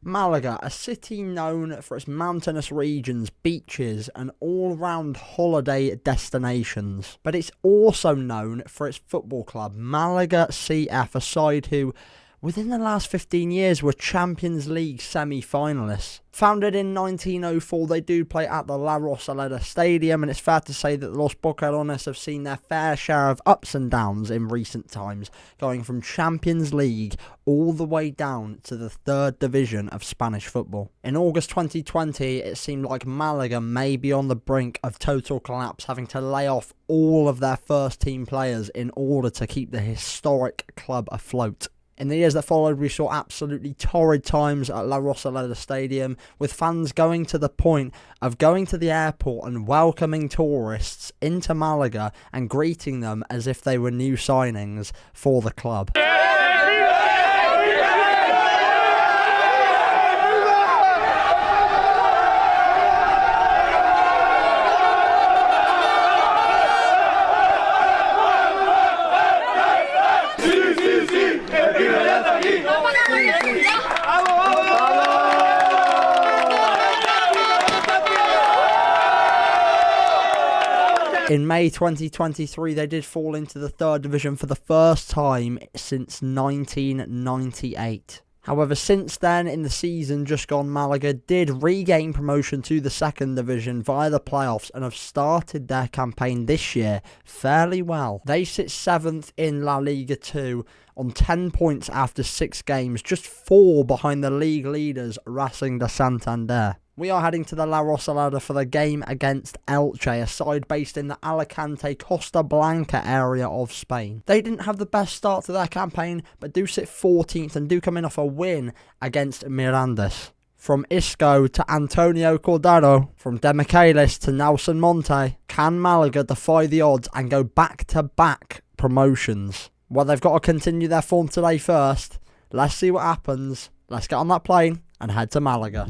Malaga, a city known for its mountainous regions, beaches and all-round holiday destinations. But it's also known for its football club, Malaga CF, a side who, within the last 15 years, were Champions League semi-finalists. Founded in 1904, they do play at the La Rosaleda Stadium, and it's fair to say that the Los Boquerones have seen their fair share of ups and downs in recent times, going from Champions League all the way down to the third division of Spanish football. In August 2020, it seemed like Malaga may be on the brink of total collapse, having to lay off all of their first team players in order to keep the historic club afloat. In the years that followed, we saw absolutely torrid times at La Rosaleda Stadium, with fans going to the point of going to the airport and welcoming tourists into Malaga and greeting them as if they were new signings for the club. In May 2023, they did fall into the third division for the first time since 1998. However, since then, in the season just gone, Malaga did regain promotion to the second division via the playoffs and have started their campaign this year fairly well. They sit 7th in La Liga 2 on 10 points after 6 games, just 4 behind the league leaders Racing de Santander. We are heading to the La Rosaleda for the game against Elche, a side based in the Alicante, Costa Blanca area of Spain. They didn't have the best start to their campaign, but do sit 14th and do come in off a win against Mirandas. From Isco to Antonio Cordero, from Demichelis to Nelson Monte, can Malaga defy the odds and go back-to-back promotions? Well, they've got to continue their form today first. Let's see what happens. Let's get on that plane and head to Malaga.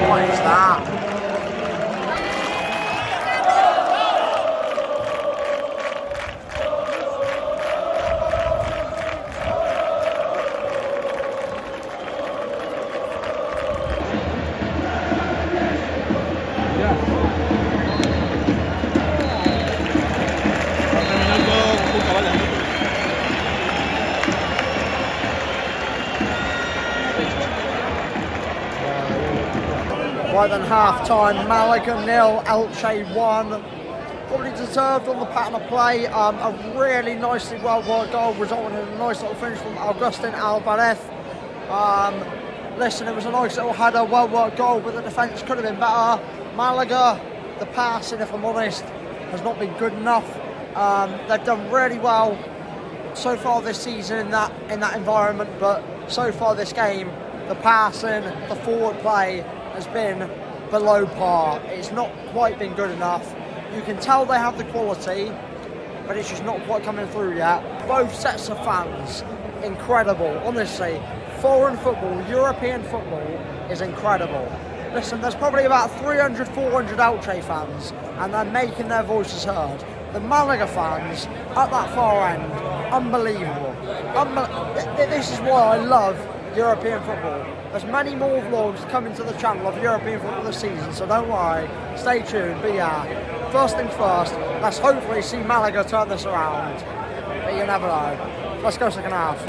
What is that? Right then, half-time, Malaga 0, Elche 1. Probably deserved on the pattern of play. A really nicely well-worked goal resulting in a nice little finish from Agustin Alvarez. Listen, it was a nice little header, well-worked goal, but the defence could have been better. Malaga, the passing, if I'm honest, has not been good enough. They've done really well so far this season in that environment, but so far this game, the passing, the forward play has been below par. It's not quite been good enough. You can tell they have the quality, but it's just not quite coming through yet. Both sets of fans, incredible. Honestly, foreign football, European football is incredible. Listen, there's probably about 300, 400 Elche fans, and they're making their voices heard. The Malaga fans, at that far end, unbelievable. This is why I love European football. There's many more vlogs coming to the channel of European football this season, so don't worry, stay tuned. But yeah, first things first, let's hopefully see Malaga turn this around. But you never know. Let's go second half.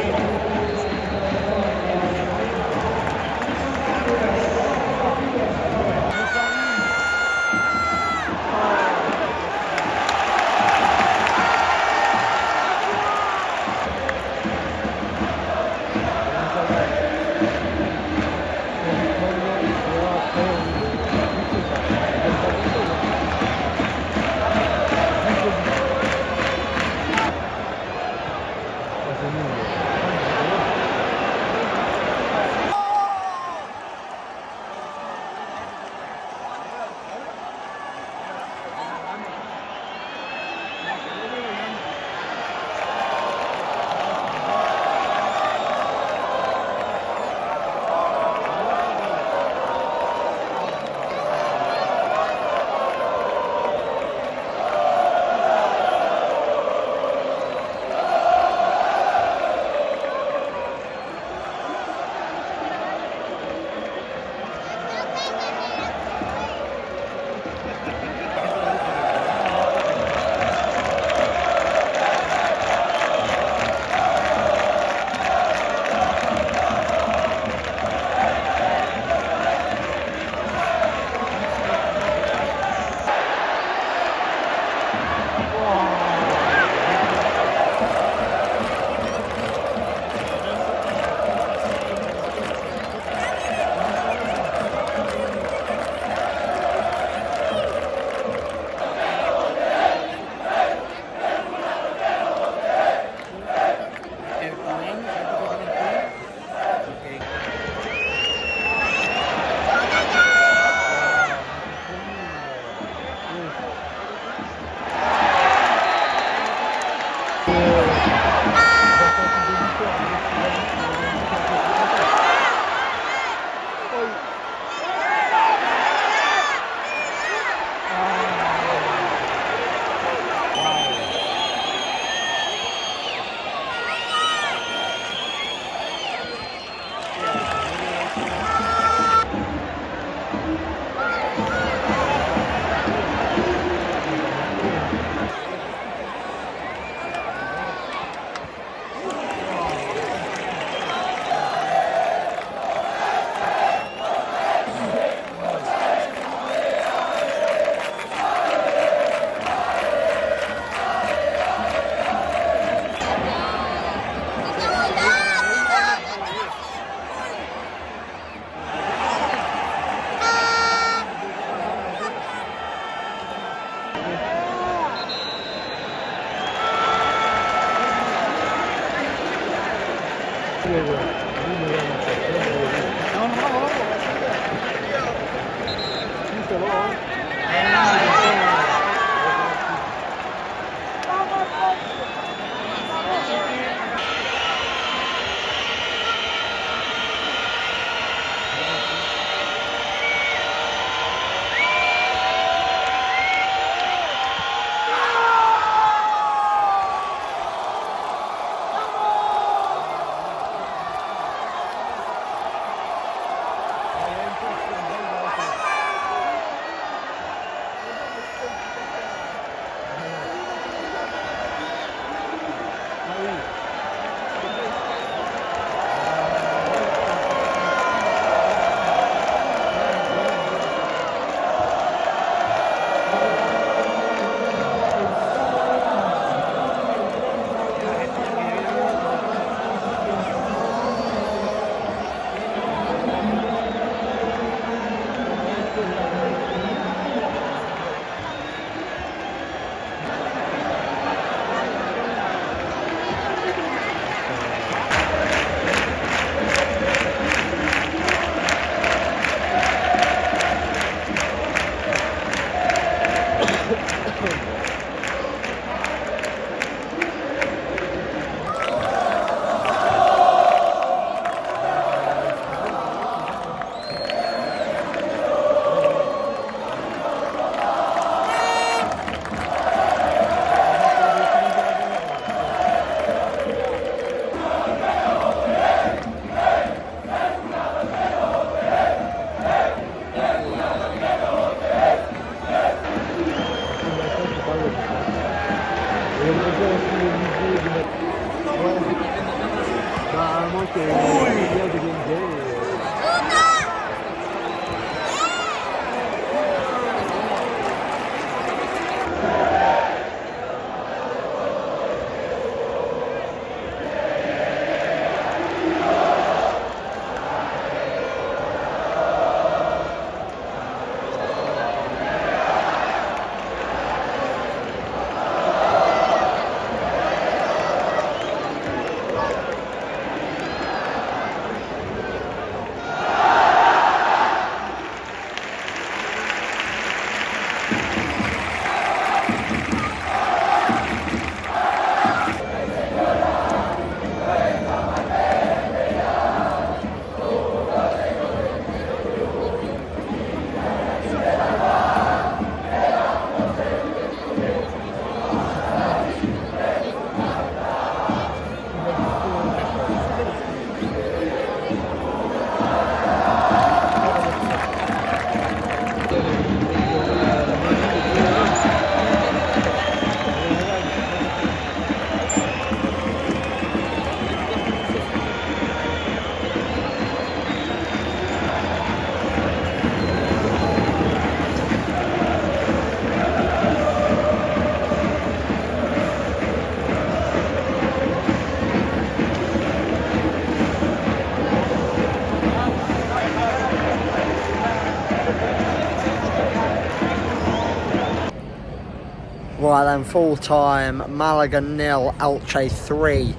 Right then, full time, Malaga 0, Elche 3.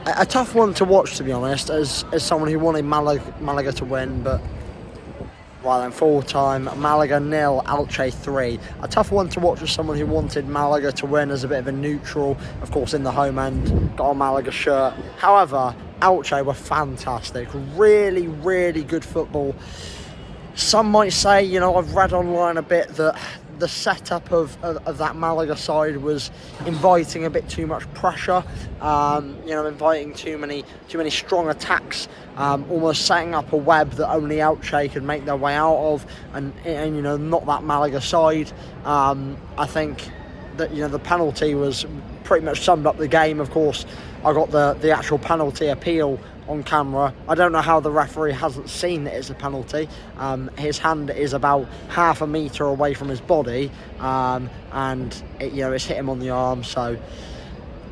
A tough one to watch, to be honest, as someone who wanted Malaga to win, but right then, full time, Malaga 0, Elche 3. A tough one to watch as someone who wanted Malaga to win as a bit of a neutral, of course in the home end, got a Malaga shirt. However, Elche were fantastic, really, really good football. Some might say, you know, I've read online a bit that the setup of that Malaga side was inviting a bit too much pressure, you know, inviting too many strong attacks, almost setting up a web that only Elche could make their way out of, and you know, not that Malaga side. I think that, you know, the penalty was pretty much summed up the game. Of course, I got the actual penalty appeal on camera. I don't know how the referee hasn't seen that it's a penalty. His hand is about half a metre away from his body, and you know, it's hit him on the arm. So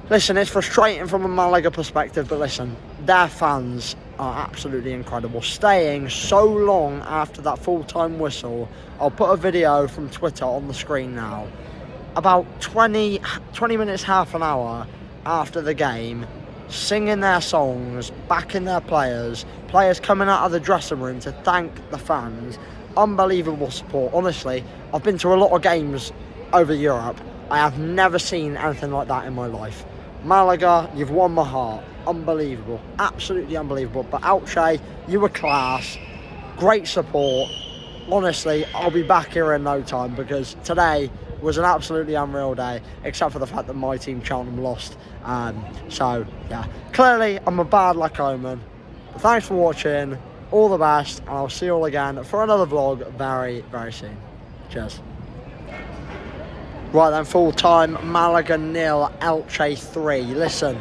listen, it's frustrating from a Malaga perspective, but listen, their fans are absolutely incredible, staying so long after that full-time whistle. I'll put a video from Twitter on the screen now. About 20 minutes, half an hour after the game, singing their songs, backing their players coming out of the dressing room to thank the fans. Unbelievable support. Honestly, I've been to a lot of games over Europe. I have never seen anything like that in my life. Malaga, you've won my heart. Unbelievable. Absolutely unbelievable. But Elche, you were class. Great support. Honestly, I'll be back here in no time, because today was an absolutely unreal day, except for the fact that my team, Cheltenham, lost. So, yeah, clearly I'm a bad luck omen. But thanks for watching, all the best, and I'll see you all again for another vlog very, very soon. Cheers. Right then, full time, Malaga 0, Elche 3. Listen,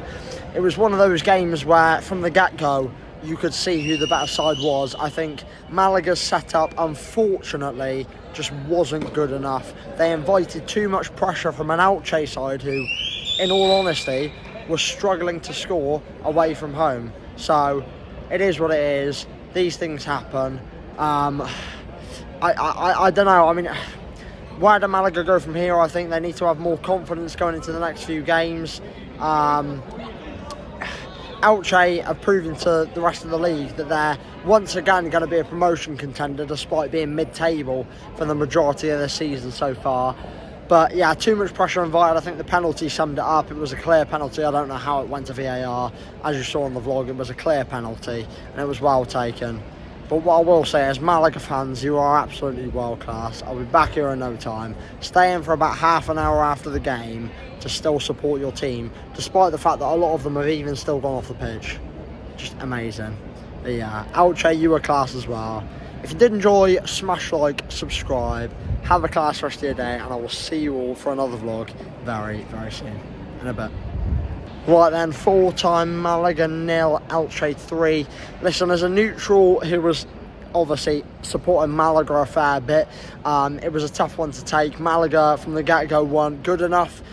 it was one of those games where, from the get-go, you could see who the better side was. I think Malaga's setup, unfortunately, just wasn't good enough. They invited too much pressure from an Elche side who, in all honesty, was struggling to score away from home. So, it is what it is. These things happen. I don't know. I mean, where do Malaga go from here? I think they need to have more confidence going into the next few games. Elche have proven to the rest of the league that they're once again going to be a promotion contender, despite being mid-table for the majority of the season so far. But yeah, too much pressure invited. I think the penalty summed it up. It was a clear penalty. I don't know how it went to VAR. As you saw in the vlog, it was a clear penalty and it was well taken. But what I will say is, Malaga fans, you are absolutely world class. I'll be back here in no time, staying for about half an hour after the game to still support your team, despite the fact that a lot of them have even still gone off the pitch. Just amazing. But yeah, Elche, you were class as well. If you did enjoy, smash like, subscribe, have a class rest of your day, and I will see you all for another vlog very, very soon. In a bit. Right then, full-time, Malaga 0, Elche 3. Listen, as a neutral who was obviously supporting Malaga a fair bit, it was a tough one to take. Malaga, from the get-go, weren't good enough,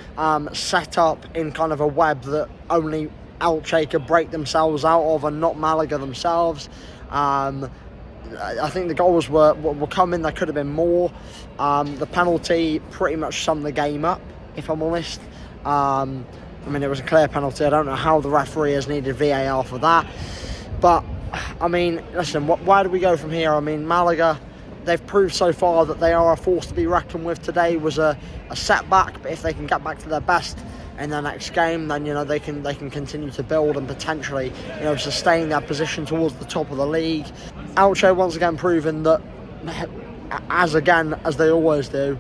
set up in kind of a web that only Elche could break themselves out of, and not Malaga themselves. I think the goals were coming. There could have been more. The penalty pretty much summed the game up, if I'm honest. I mean, it was a clear penalty. I don't know how the referee has needed VAR for that. But, I mean, listen, where do we go from here? I mean, Malaga, they've proved so far that they are a force to be reckoned with. Today was a setback, but if they can get back to their best in their next game, then, you know, they can continue to build and potentially, you know, sustain their position towards the top of the league. Elche once again proven that, as they always do,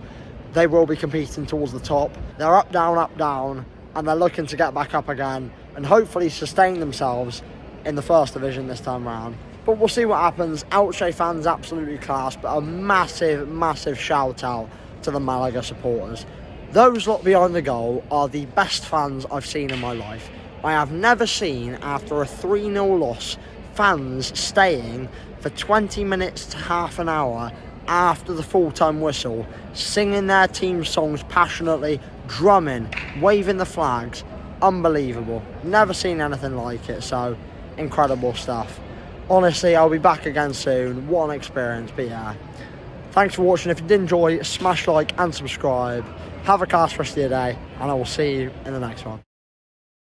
they will be competing towards the top. They're up, down, and they're looking to get back up again and hopefully sustain themselves in the first division this time round. But we'll see what happens. Elche fans absolutely class, but a massive, massive shout out to the Malaga supporters. Those lot behind the goal are the best fans I've seen in my life. I have never seen, after a 3-0 loss, fans staying for 20 minutes to half an hour after the full-time whistle, singing their team songs passionately, drumming, waving the flags. Unbelievable. Never seen anything like it, so incredible stuff. Honestly, I'll be back again soon. What an experience, but yeah. Thanks for watching. If you did enjoy, smash like and subscribe. Have a class rest of your day, and I will see you in the next one.